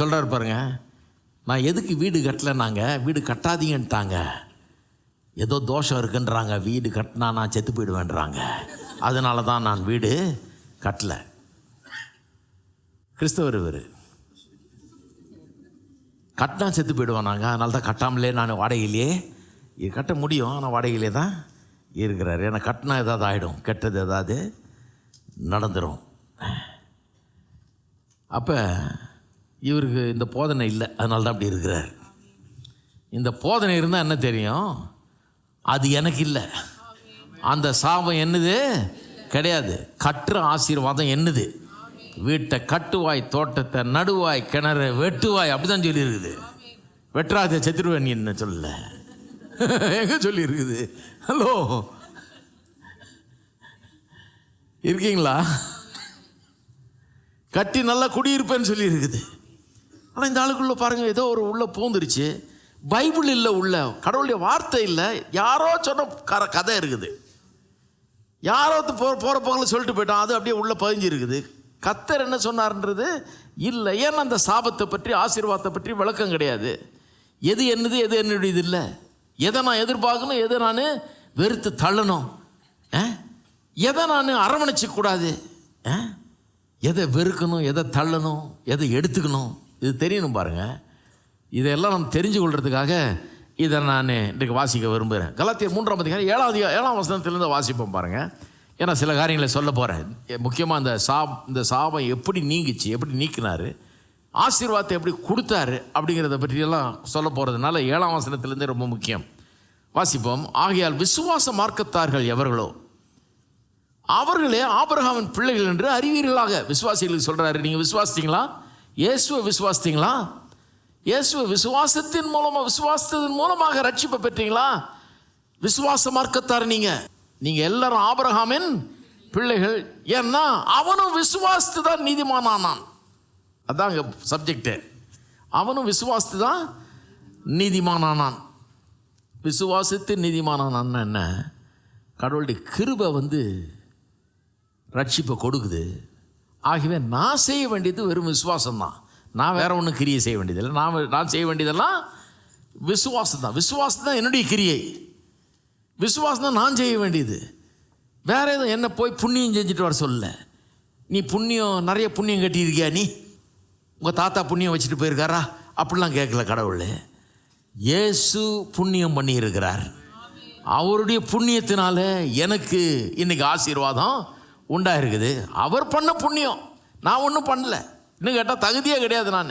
சொல்கிறாரு பாருங்க, நான் எதுக்கு வீடு கட்டலைன்னாங்க, வீடு கட்டாதீங்கன்ட்டாங்க. ஏதோ தோஷம் இருக்குன்றாங்க, வீடு கட்டினா நான் செத்து போயிடுவேன்றாங்க, அதனால தான் நான் வீடு கட்டலை. கிறிஸ்தவர் இவர். கட்டினா செத்து போயிடுவானாங்க, அதனால தான் கட்டாமலே நான் வாடகையிலே கட்ட முடியும், ஆனால் வாடகையிலே தான் இருக்கிறார். ஏன்னா கட்டினா ஏதாவது ஆகிடும், கெட்டது ஏதாவது நடந்துடும். அப்போ இவருக்கு இந்த போதனை இல்லை, அதனால தான் அப்படி இருக்கிறார். இந்த போதனை இருந்தால் என்ன தெரியும், அது எனக்கு இல்லை, அந்த சாபம் என்னது கிடையாது, கட்டுற ஆசீர்வாதம் என்னது. வீட்டை கட்டுவாய், தோட்டத்தை நடுவாய், கிணறு வெட்டுவாய், அப்படிதான் சொல்லி இருக்குது. வெட்டுறாத செத்துருவேன் நீ என்ன சொல்ல, எங்க சொல்லி இருக்குது? ஹலோ, இருக்கீங்களா? கட்டி நல்லா குடியிருப்பேன்னு சொல்லி இருக்குது. ஆனால் இந்த ஆளுக்குள்ள பாருங்க, ஏதோ ஒரு உள்ள பூந்துருச்சு. பைபிள் இல்லை, உள்ள கடவுளுடைய வார்த்தை இல்லை, யாரோ சொன்ன கதை இருக்குது. யாரோ போகிற போகல சொல்லிட்டு போயிட்டான், அது அப்படியே உள்ள பதிஞ்சு இருக்குது. கர்த்தர் என்ன சொன்னார்ன்றது இல்லை. ஏன்னா அந்த சாபத்தை பற்றி, ஆசீர்வாதத்தை பற்றி விளக்கம் கிடையாது. எது என்னது, எது என்னுடையது இல்லை, எதை நான் எதிர்பார்க்கணும், எதை நான் வெறுத்து தள்ளணும், எதை நான் அரவணைச்சிக்கூடாது, எதை வெறுக்கணும், எதை தள்ளணும், எதை எடுத்துக்கணும், இது தெரியணும் பாருங்கள். இதெல்லாம் நம்ம தெரிஞ்சு கொள்றதுக்காக இதை நான் இன்றைக்கு வாசிக்க விரும்புகிறேன். கலாத்தியர் 3ஆம் அதிகாரம் 7ஆம் வசனத்திலிருந்து வாசிப்போம் பாருங்கள். ஏன்னா சில காரியங்களை சொல்ல போகிறேன். முக்கியமாக இந்த சாபம் எப்படி நீங்கிச்சு, எப்படி நீக்கினார், ஆசீர்வாதத்தை எப்படி கொடுத்தாரு அப்படிங்கிறத பற்றியெல்லாம் சொல்ல போகிறதுனால 7ஆம் வசனத்திலேருந்து ரொம்ப முக்கியம். வாசிப்போம். ஆகையால் விசுவாச மார்க்கத்தார்கள் எவர்களோ அவர்களே ஆபிரகாமின் பிள்ளைகள் என்று அறிவீர்களாக. விசுவாசிகளுக்கு சொல்கிறாரு, நீங்கள் விசுவாசித்தீங்களா? இயேசுவை விசுவாசித்தீங்களா? இயேசுவை விசுவாசத்தின் மூலமாக ரட்சிப்பை பெற்றீங்களா? விசுவாச மார்க்கத்தார் நீங்கள் எல்லாரும் ஆபிரகாமின் பிள்ளைகள். ஏன்னா அவனும் விசுவாசித்து தான் நீதிமானானான். அதாங்க சப்ஜெக்டு. அவனும் விசுவாசித்து தான் நீதிமானானான். விசுவாசித்து நீதிமானானான் என்ன? கடவுளுடைய கிருபை ரட்சிப்பை கொடுக்குது. ஆகவே நான் செய்ய வேண்டியது வெறும் விசுவாசம்தான். நான் வேற ஒன்றும் கிரியை செய்ய வேண்டியதில்லை. நான் செய்ய வேண்டியதெல்லாம் விசுவாசம் தான். விசுவாசம் தான் என்னுடைய கிரியை. விசுவாசம் தான் நான் செய்ய வேண்டியது. வேற எதுவும் என்ன போய் புண்ணியம் செஞ்சுட்டு வர சொல்ல. நீ புண்ணியம் நிறைய புண்ணியம் கட்டியிருக்கியா, நீ உங்கள் தாத்தா புண்ணியம் வச்சுட்டு போயிருக்காரா அப்படிலாம் கேட்கல கடவுள். இயேசு புண்ணியம் பண்ணியிருக்கிறார். அவருடைய புண்ணியத்தினால எனக்கு இன்னைக்கு ஆசீர்வாதம் உண்டாயிருக்குது. அவர் பண்ண புண்ணியம், நான் ஒன்றும் பண்ணல. இன்னும் கேட்டால் தகுதியே கிடையாது. நான்